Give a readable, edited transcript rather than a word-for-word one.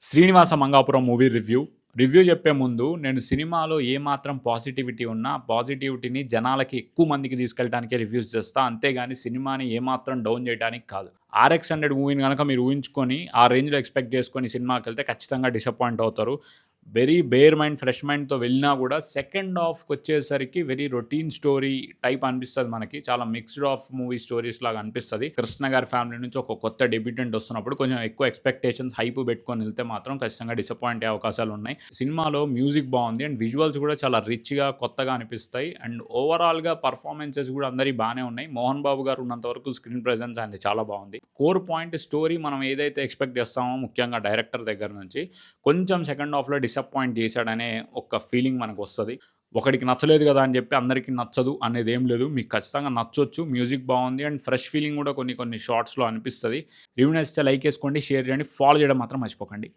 Srinivasa Mangapuram movie review చెప్పే ముందు నేను సినిమాలో ఏమాత్రం పాజిటివిటీ ఉన్నా పాజిటివిటీని జనాలకి ఎక్కువ మందికి తీసుకెళ్ళడానికే రివ్యూస్ చేస్తా. అంతేగాని సినిమాని ఏమాత్రం డౌన్ చేయడానికి కాదు. 'ఆర్ఎక్స్ 100' మూవీని గనక మీరు ఊహించుకొని ఆ రేంజ్‌లో ఎక్స్‌పెక్ట్ చేసుకొని సినిమాకెళ్తే ఖచ్చితంగా డిసప్పాయింట్ అవుతారు. వెరీ బేర్ మైండ్, ఫ్రెష్ మైండ్‌తో వెళ్ళినా కూడా సెకండ్ హాఫ్‌కొచ్చేసరికి వెరీ రొటీన్ స్టోరీ టైప్ అనిపిస్తది మనకి. చాలా మిక్స్డ్ ఆఫ్ మూవీ స్టోరీస్ లాగా అనిపిస్తది. కృష్ణ గారి ఫ్యామిలీ నుంచి ఒక కొత్త డెబ్యూటెంట్ వస్తున్నప్పుడు కొంచెం ఎక్కువ ఎక్స్‌పెక్టేషన్స్, హైప్ పెట్టుకొని వెళ్తే మాత్రం ఖచ్చితంగా డిసప్పాయింట్ అయ్యే అవకాశాలున్నాయి. సినిమాలో మ్యూజిక్ బావుంది అండ్ విజువల్స్ కూడా చాలా రిచ్‌గా, కొత్తగా అనిపిస్తాయి. అండ్ ఓవరాల్‌గా పర్ఫార్మెన్సెస్ కూడా అందరియి బానే ఉన్నాయి. మోహన్ బాబు గారు ఉన్నంత వరకు స్క్రీన్ ప్రెజెన్స్ ఆయనది చాలా బావుంది. కోర్ పాయింట్ స్టోరీ మనం ఏదైతే ఎక్స్‌పెక్ట్ చేస్తామో ముఖ్యంగా డైరెక్టర్ దగ్గర నుంచి కొంచెం సెకండ్ హాఫ్‌లో డిసప్పాయింట్ చేశాడనే ఒక ఫీలింగ్ మనకొస్తది. ఒకడికి నచ్చలేదు గదా అని జెప్పి అందరికి నచ్చదు అనేదేం లేదు. మీకు ఖచ్చితంగా నచ్చొచ్చు. మ్యూజిక్ బావుంది అండ్ ఫ్రెష్ ఫీలింగ్ గూడా కొన్ని కొన్ని షాట్స్‌లో అనిపిస్తది. రివ్యూ నచ్చితే లైక్ ఏసుకోండి, షేర్ చేయండి, ఫాలో చేయడం మాత్రం మర్చిపోకండి.